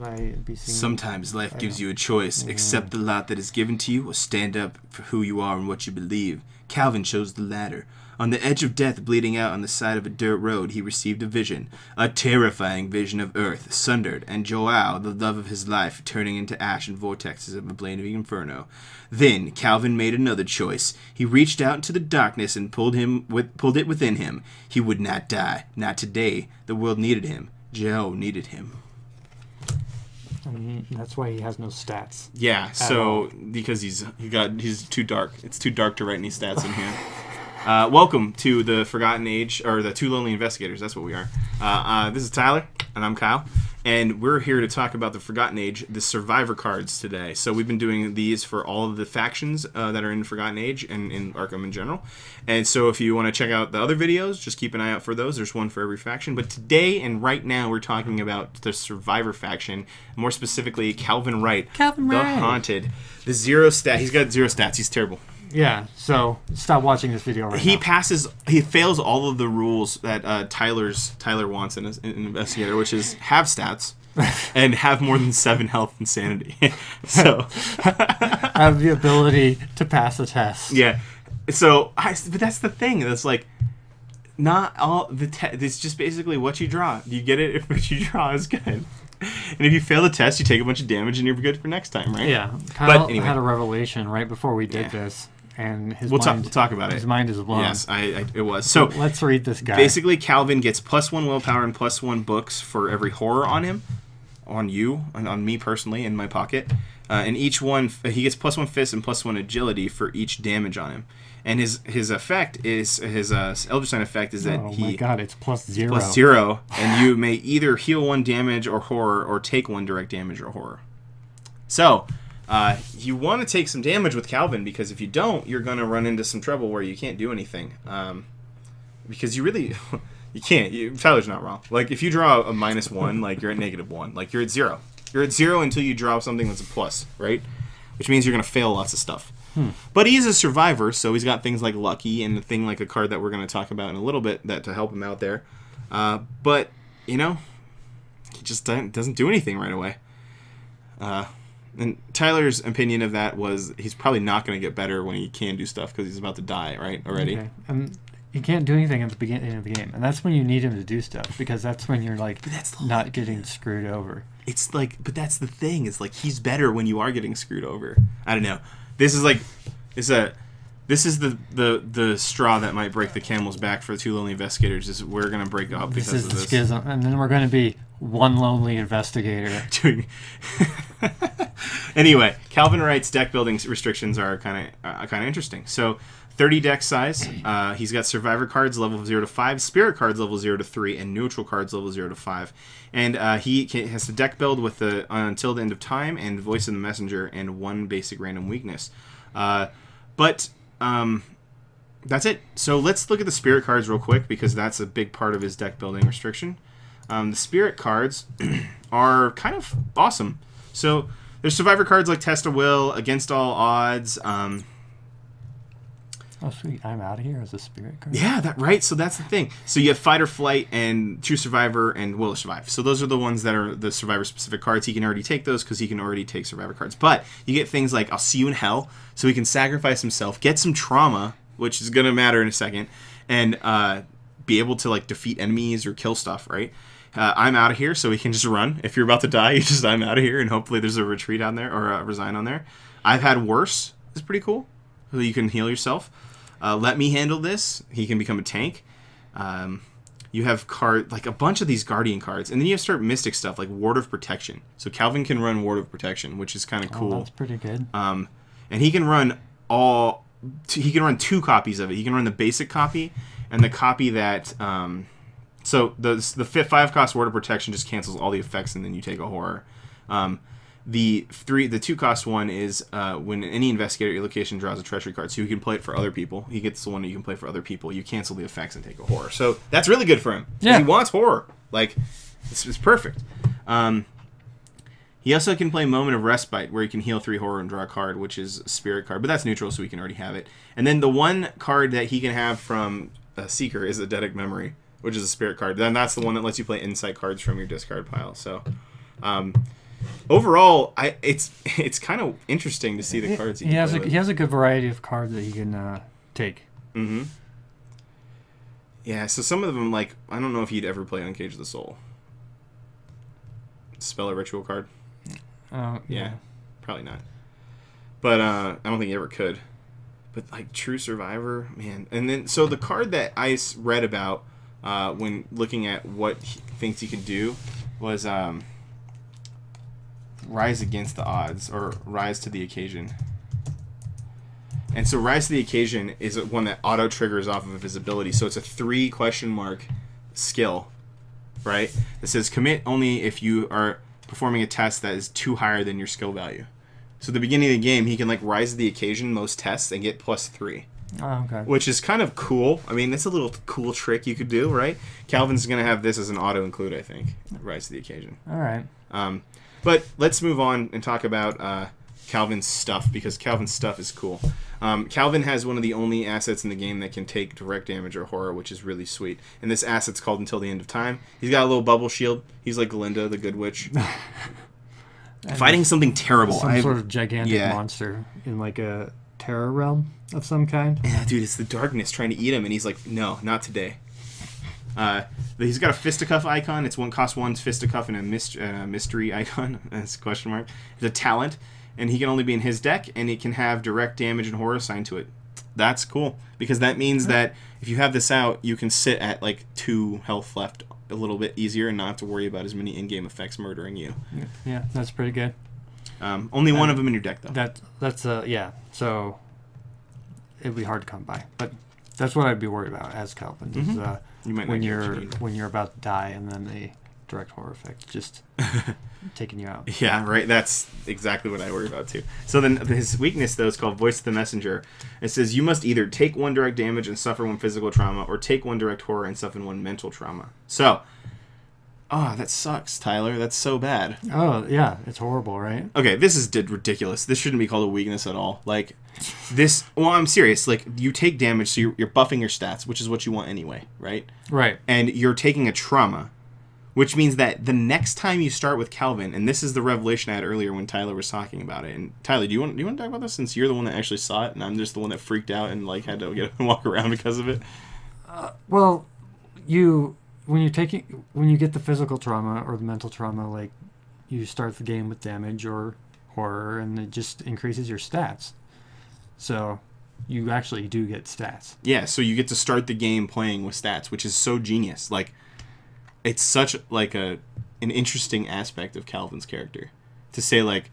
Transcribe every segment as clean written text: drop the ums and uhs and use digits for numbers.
might be seeing. Sometimes life gives you a choice. Accept the lot that is given to you or stand up for who you are and what you believe. Calvin chose the latter. On the edge of death, bleeding out on the side of a dirt road, he received a vision. A terrifying vision of Earth, sundered, and Joao, the love of his life, turning into ash and vortexes of a plane of inferno. Then, Calvin made another choice. He reached out into the darkness and pulled it within him. He would not die. Not today. The world needed him. Joao needed him. And that's why he has no stats. Yeah, so because he's too dark. It's too dark to write any stats in here. Welcome to the Forgotten Age, or the Two Lonely Investigators. That's what we are. This is Tyler, and I'm Kyle, and we're here to talk about the Forgotten Age, the Survivor cards today. So we've been doing these for all of the factions that are in Forgotten Age and in Arkham in general. And so if you want to check out the other videos, just keep an eye out for those. There's one for every faction. But today and right now, we're talking about the Survivor faction, more specifically Calvin Wright, the Haunted, the 0 stat. He's got 0 stats. He's terrible. Yeah, so stop watching this video right now. He fails all of the rules that Tyler wants in an investigator, which is have stats and have more than 7 health and sanity. So have the ability to pass a test. Yeah. So but that's the thing. That's like not all the it's just basically what you draw. You get it if what you draw is good. And if you fail the test, you take a bunch of damage and you're good for next time, right? Yeah. Kyle had a revelation right before we did this. And his we'll talk about it. His mind is blown. Yes, it was. So let's read this guy. Basically, Calvin gets +1 willpower and +1 books for every horror on him, on you, and on me personally in my pocket. And each one, he gets +1 fist and +1 agility for each damage on him. And his effect is his Elder Sign effect is that oh my god, it's +0. +0, and you may either heal 1 damage or horror, or take 1 direct damage or horror. So. You want to take some damage with Calvin, because if you don't, you're going to run into some trouble where you can't do anything. Because you really, you can't. Tyler's not wrong. Like, if you draw a -1, like, you're at -1. Like, you're at 0. You're at 0 until you draw something that's a plus, right? Which means you're going to fail lots of stuff. But he's a survivor, so he's got things like Lucky and a thing like a card that we're going to talk about in a little bit that to help him out there. But, you know, he just doesn't do anything right away. And Tyler's opinion of that was he's probably not going to get better when he can do stuff because he's about to die, right, already. Okay. He can't do anything at the beginning of the game, and that's when you need him to do stuff, because that's when you're like not getting screwed over. It's like, but that's the thing. It's like he's better when you are getting screwed over. I don't know. This is like, this is the straw that might break the camel's back for the Two Lonely Investigators. Is we're going to break up because of this. This is the schism, and then we're going to be one lonely investigator. Anyway, Calvin Wright's deck building restrictions are kind of interesting. So, 30 deck size. He's got Survivor cards level 0 to 5, Spirit cards level 0 to 3, and Neutral cards level 0 to 5. And he has to deck build with the Until the End of Time and Voice of the Messenger and 1 basic random weakness. But that's it. So let's look at the Spirit cards real quick, because that's a big part of his deck building restriction. The Spirit cards are kind of awesome. So there's Survivor cards like Test of Will, Against All Odds. Oh, sweet. I'm Out of Here as a Spirit card. Yeah, right? So that's the thing. So you have Fight or Flight and True Survivor and Will to Survive. So those are the ones that are the Survivor-specific cards. He can already take those because he can already take Survivor cards. But you get things like I'll See You in Hell, so he can sacrifice himself, get some trauma, which is going to matter in a second, and be able to like defeat enemies or kill stuff, right? I'm Out of Here, so he can just run. If you're about to die, you just I'm out of here, and hopefully there's a retreat on there, or a resign on there. I've Had Worse is pretty cool, so you can heal yourself. Let Me Handle This, he can become a tank. You have like a bunch of these Guardian cards, and then you have to start Mystic stuff like Ward of Protection. So Calvin can run Ward of Protection, which is kind of cool. Oh, that's pretty good. And he can run he can run 2 copies of it. He can run the basic copy and the copy that so the 5-cost Ward of Protection just cancels all the effects, and then you take a horror. The 2-cost one is when any investigator at your location draws a treachery card, so you can play it for other people. He gets the one that you can play for other people. You cancel the effects and take a horror. So that's really good for him. Yeah. He wants horror. Like, it's perfect. He also can play Moment of Respite, where he can heal 3 horror and draw a card, which is a Spirit card, but that's neutral, so he can already have it. And then the one card that he can have from Seeker is Eidetic Memory, which is a Spirit card. Then that's the one that lets you play Insight cards from your discard pile. So, overall, it's kind of interesting to see the cards he has a good variety of cards that he can take. Mm-hmm. Yeah, so some of them, like, I don't know if he'd ever play Uncage of the Soul. Spell a ritual card? Yeah, probably not. But I don't think he ever could. But, like, True Survivor, man. And then, so the card that I read about when looking at what he thinks he can do was Rise Against the Odds, or Rise to the Occasion. And so Rise to the Occasion is one that auto-triggers off of his ability. So it's a 3 ? Skill, right? That says commit only if you are performing a test that is 2 higher than your skill value. So at the beginning of the game, he can like rise to the occasion most tests and get +3. Oh, okay. Which is kind of cool. I mean, that's a little cool trick you could do, right? Calvin's going to have this as an auto-include, I think. Rise to the occasion. All right. But let's move on and talk about Calvin's stuff, because Calvin's stuff is cool. Calvin has one of the only assets in the game that can take direct damage or horror, which is really sweet. And this asset's called Until the End of Time. He's got a little bubble shield. He's like Glinda, the Good Witch. Fighting something terrible. Some sort of gigantic monster in like a terror realm of some kind. Yeah, dude, it's the darkness trying to eat him, and he's like, no, not today. He's got a fisticuff icon. It's cost 1 fisticuff and a mystery icon. That's a question mark. It's a talent, and he can only be in his deck, and it can have direct damage and horror assigned to it. That's cool, because that means that if you have this out, you can sit at like 2 health left a little bit easier and not have to worry about as many in-game effects murdering you. Yeah, that's pretty good. Only one of them in your deck, though. That's yeah. So it'd be hard to come by, but that's what I'd be worried about as Calvin. Is, you might when you're about to die, and then the direct horror effect just taking you out. Yeah, right. That's exactly what I worry about too. So then his weakness, though, is called Voice of the Messenger. It says you must either take 1 direct damage and suffer 1 physical trauma, or take 1 direct horror and suffer 1 mental trauma. So, that sucks, Tyler. That's so bad. Oh yeah, it's horrible, right? Okay, this is ridiculous. This shouldn't be called a weakness at all. Like this. Well, I'm serious. Like you take damage, so you're buffing your stats, which is what you want anyway, right? Right. And you're taking a trauma, which means that the next time you start with Calvin, and this is the revelation I had earlier when Tyler was talking about it. And Tyler, do you want to talk about this, since you're the one that actually saw it, and I'm just the one that freaked out and like had to walk around because of it? Well, when you get the physical trauma or the mental trauma, like you start the game with damage or horror, and it just increases your stats. So you actually do get stats. Yeah, so you get to start the game playing with stats, which is so genius. Like, it's such like an interesting aspect of Calvin's character to say, like,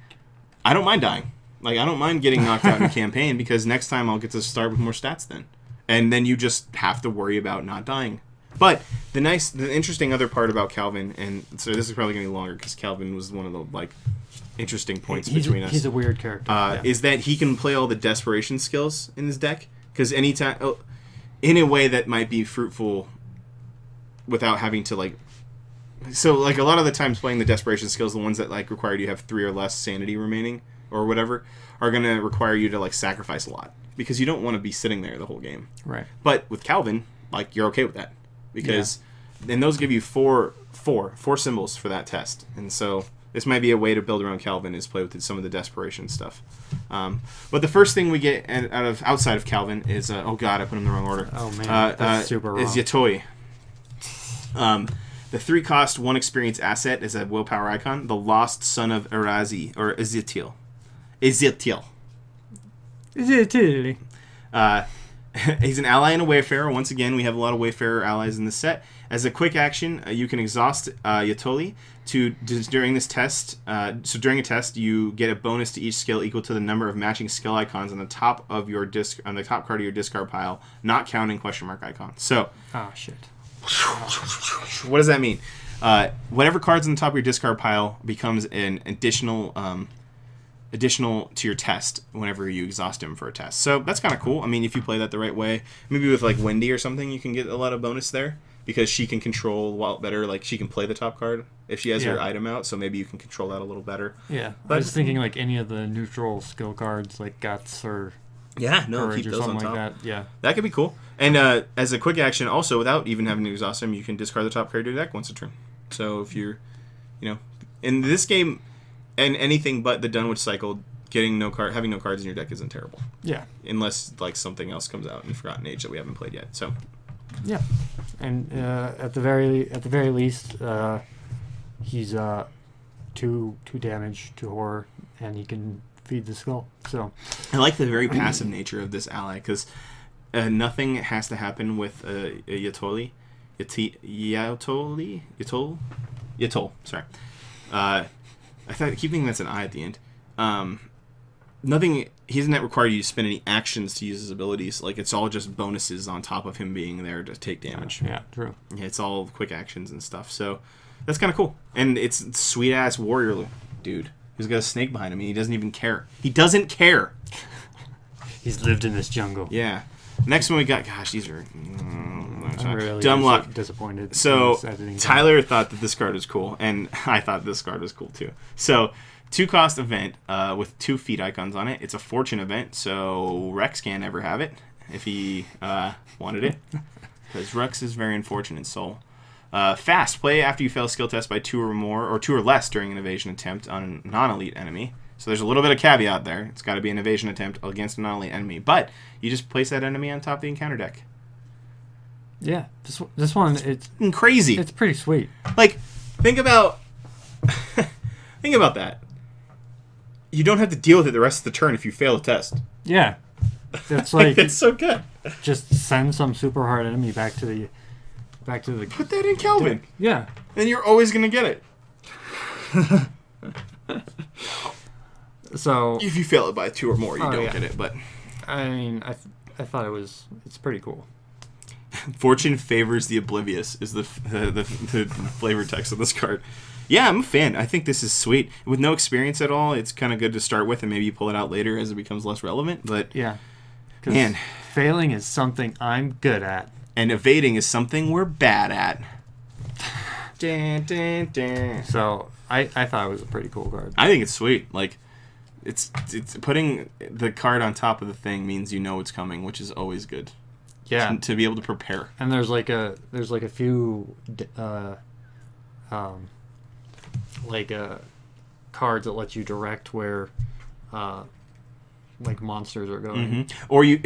I don't mind dying. Like, I don't mind getting knocked out in a campaign, because next time I'll get to start with more stats then. And then you just have to worry about not dying. But the interesting other part about Calvin, and so this is probably going to be longer because Calvin was one of the like interesting points between us. He's a weird character. Is that he can play all the desperation skills in his deck, because anytime, in a way that might be fruitful, without having to like. So like a lot of the times playing the desperation skills, the ones that like require you to have 3 or less sanity remaining or whatever, are going to require you to like sacrifice a lot, because you don't want to be sitting there the whole game. Right. But with Calvin, like you're okay with that. Because then those give you four symbols for that test, and so this might be a way to build around Calvin, is play with some of the desperation stuff. But the first thing we get outside of Calvin is oh god, I put him in the wrong order. Oh man, that's super wrong. Is Yatoi. The 3 cost 1 experience asset is a willpower icon. The Lost Son of Erazi, or Ezekiel. He's an ally and a Wayfarer. Once again, we have a lot of Wayfarer allies in the set. As a quick action, you can exhaust Yatoli during this test. So during a test, you get a bonus to each skill equal to the number of matching skill icons on the top of your on the top card of your discard pile, not counting question mark icon. So, shit. What does that mean? Whatever cards on the top of your discard pile becomes an additional to your test whenever you exhaust him for a test. So that's kind of cool. I mean, if you play that the right way, maybe with like Wendy or something, you can get a lot of bonus there, because she can control a lot better. Like she can play the top card if she has her item out, so maybe you can control that a little better. Yeah, but I was thinking like any of the neutral skill cards, like Guts or Courage keep or those on top. like that. Yeah, that could be cool. And as a quick action, also without even having to exhaust him, you can discard the top card of your deck once a turn. So if you're, in this game, and anything but the Dunwich cycle, having no cards in your deck isn't terrible. Yeah. Unless like something else comes out in Forgotten Age that we haven't played yet. So. Yeah, and at the very least, he's 2 damage to horror, and he can feed the skull. So I like the very passive nature of this ally because nothing has to happen with Yatol. Sorry, I keep thinking that's an I at the end. Nothing. He doesn't require you to spend any actions to use his abilities. Like it's all just bonuses on top of him being there to take damage. Yeah, true. Yeah, it's all quick actions and stuff. So that's kind of cool. And it's sweet ass warrior dude who's got a snake behind him. And he doesn't even care. He doesn't care. He's lived in this jungle. Yeah. Next one we got. Gosh, these are. I'm really dumb luck. Disappointed. So Tyler thought that this card was cool, and I thought this card was cool too. So. 2-cost event with 2 feet icons on it. It's a fortune event, so Rex can't ever have it if he wanted it. Because Rex is very unfortunate soul. Fast. Play after you fail a skill test by 2 or more, or 2 or less during an evasion attempt on a non-elite enemy. So there's a little bit of caveat there. It's got to be an evasion attempt against a non-elite enemy. But you just place that enemy on top of the encounter deck. Yeah. This one, it's crazy. It's pretty sweet. Like, think about... think about that. You don't have to deal with it the rest of the turn if you fail a test. Yeah. It's like it's so good. Just send some super hard enemy back to the Put that in Calvin. Yeah. And you're always gonna get it. So if you fail it by 2 or more, you don't get it, but I mean I thought it's pretty cool. Fortune favors the oblivious is the flavor text of this card. Yeah, I'm a fan. I think this is sweet. With no experience at all, it's kind of good to start with, and maybe you pull it out later as it becomes less relevant. But yeah, man, failing is something I'm good at, and evading is something we're bad at. Dun, dun, dun. So I thought it was a pretty cool card. I think it's sweet. Like it's putting the card on top of the thing means you know it's coming, which is always good. Yeah, to be able to prepare. And there's like a few cards that let you direct where like monsters are going. Mm-hmm. Or you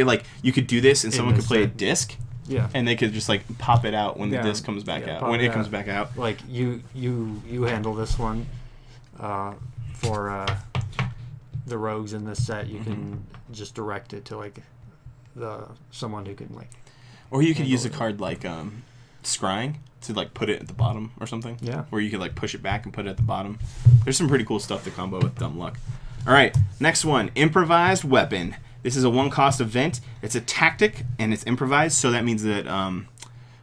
could do this and someone could play a disc. Yeah. And they could just like pop it out when the disc comes back out. When it comes back out. Like you handle this one for the rogues in this set. You can just direct it to like someone who can like. Or you could use a card like Scrying to like put it at the bottom or something. Yeah. Where you could like push it back and put it at the bottom. There's some pretty cool stuff to combo with Dumb Luck. All right, next one, Improvised Weapon. This is a 1-cost event. It's a tactic and it's improvised, so that means that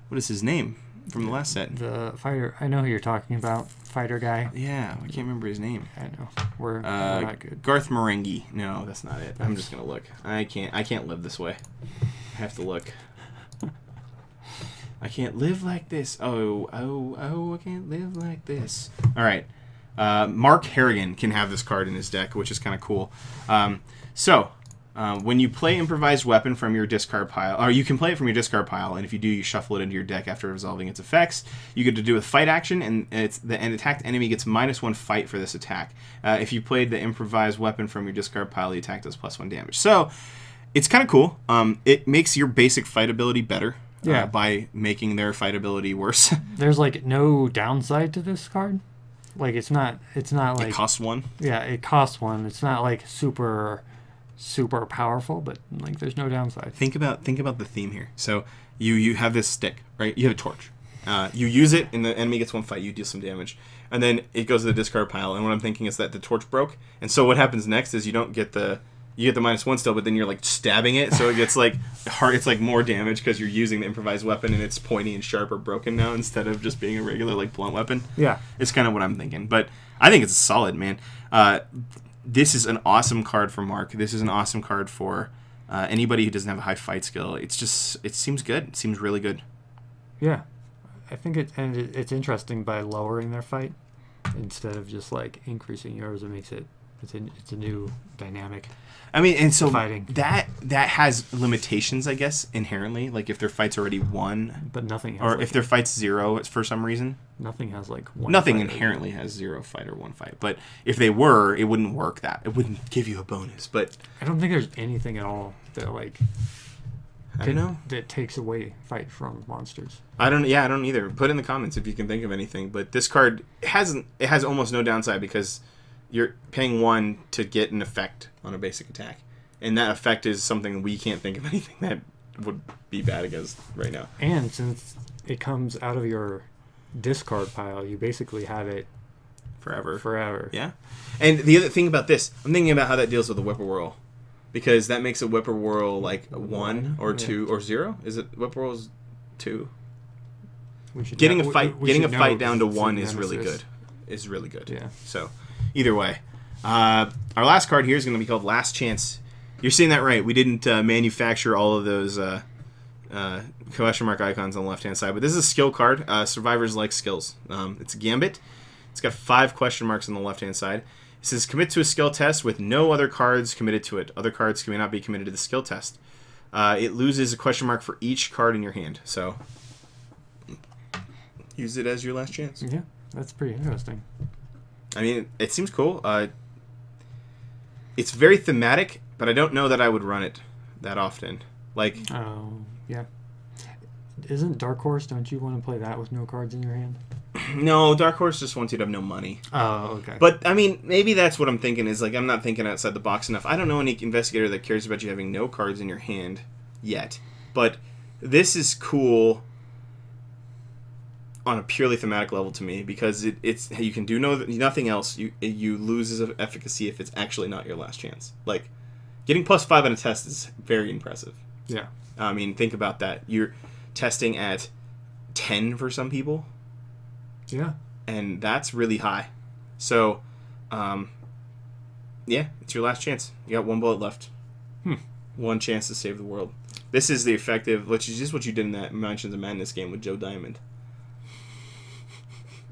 what is his name from the last set? The fighter. I know who you're talking about. Fighter guy. Yeah, I can't remember his name. I know. We're not good. Garth Marenghi. No, that's not it. I'm just gonna look. I can't live this way. I have to look. I can't live like this. Oh, I can't live like this. All right. Mark Harrigan can have this card in his deck, which is kind of cool. When you play Improvised Weapon from your discard pile, or you can play it from your discard pile, and if you do, you shuffle it into your deck after resolving its effects. You get to do a fight action, and an attacked enemy gets -1 fight for this attack. If you played the Improvised Weapon from your discard pile, the attack does +1 damage. So it's kind of cool. It makes your basic fight ability better. Yeah. By making their fight ability worse. There's like no downside to this card. Like it's not like it costs 1. Yeah, it costs 1. It's not like super powerful, but like there's no downside. Think about the theme here. So you have this stick, right? You have a torch. You use it, and the enemy gets 1 fight. You do some damage, and then it goes to the discard pile. And what I'm thinking is that the torch broke, and so what happens next is you get the -1 still, but then you're like stabbing it, so it gets like hard. It's like more damage because you're using the improvised weapon, and it's pointy and sharp or broken now instead of just being a regular like blunt weapon. Yeah, it's kind of what I'm thinking, but I think it's solid, man. This is an awesome card for Mark. This is an awesome card for anybody who doesn't have a high fight skill. It seems good. It seems really good. Yeah, I think it's interesting by lowering their fight instead of just like increasing yours. It makes it It's a new dynamic. I mean, and so Fighting. that has limitations, I guess, inherently. Like if their fight's already won, But nothing has or like, if their fight's 0 for some reason. nothing has like one Nothing fight or- inherently has 0 fight or 1 fight. But if they were, it wouldn't work that. It wouldn't give you a bonus. But I don't think there's anything at all that like I don't know. that takes away fight from monsters. I don't either. Put in the comments if you can think of anything. But this card has almost no downside because you're paying 1 to get an effect on a basic attack. And that effect is something we can't think of anything that would be bad against right now. And since it comes out of your discard pile, you basically have it Forever. Yeah. And the other thing about this, I'm thinking about how that deals with the Whippoorwill. Because that makes a Whippoorwill like 1 or 2 or 0. Is it Whippoorwill's 2? Getting a fight down to 1 is really good. Yeah. So, either way, our last card here is going to be called Last Chance. You're saying that right. We didn't manufacture all of those question mark icons on the left hand side, but this is a skill card. Survivors like skills. It's a gambit. It's got 5 question marks on the left hand side. It says commit to a skill test with no other cards committed to it. Other cards may not be committed to the skill test. It loses a question mark for each card in your hand. So use it as your last chance. Yeah, that's pretty interesting. I mean, it seems cool. It's very thematic, but I don't know that I would run it that often. Like, Oh, yeah. Isn't Dark Horse, don't you want to play that with no cards in your hand? no, Dark Horse just wants you to have no money. Oh, okay. But, I mean, maybe that's what I'm thinking is, like, I'm not thinking outside the box enough. I don't know any investigator that cares about you having no cards in your hand yet. But this is cool on a purely thematic level to me because it's you can do nothing else. You lose as efficacy if it's actually not your last chance. Like, getting +5 on a test is very impressive. Yeah. I mean, think about that. You're testing at 10 for some people. Yeah. And that's really high. So, yeah, it's your last chance. You got 1 bullet left. 1 chance to save the world. This is the effective, which is just what you did in that Mansions of Madness game with Joe Diamond.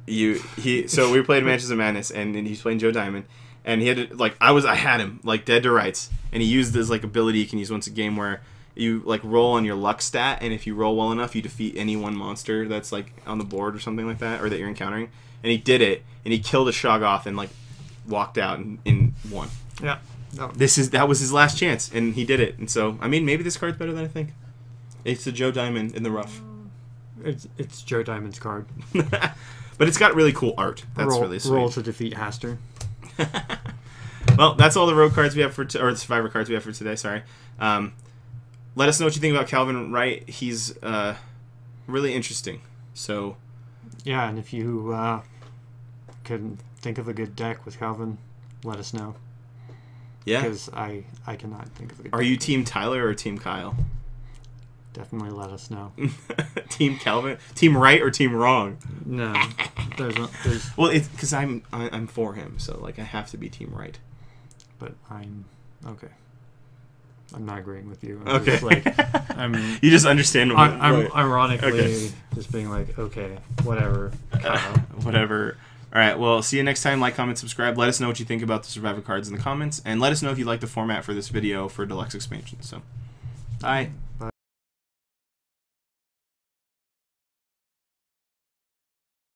So we played Mansions of Madness, and he's playing Joe Diamond, and he had to, I had him like dead to rights, and he used this like ability you can use once a game where you like roll on your luck stat, and if you roll well enough, you defeat any one monster that's like on the board or something like that, or that you're encountering. And he did it, and he killed a Shoggoth and like walked out and won. Yeah. No. That was his last chance, and he did it. And so, I mean, maybe this card's better than I think. It's a Joe Diamond in the rough. It's Joe Diamond's card. But it's got really cool art. That's really sweet. Roll to defeat Haster. Well, that's all the road cards we have or the survivor cards we have for today. Sorry. Let us know what you think about Calvin Wright. He's really interesting. So. Yeah, and if you can think of a good deck with Calvin, let us know. Yeah. Because I cannot think of a good Are deck. you Team Tyler or Team Kyle? Definitely let us know. Team Calvin? Team right or Team wrong? No. There's Well, it's because I'm for him, so like I have to be Team right. But I'm okay. I'm not agreeing with you. Okay. You just understand. I'm ironically Okay. just being like, okay, whatever. Whatever. All right. Well, see you next time. Like, comment, subscribe. Let us know what you think about the Survivor cards in the comments, and let us know if you like the format for this video for Deluxe Expansion. So, bye.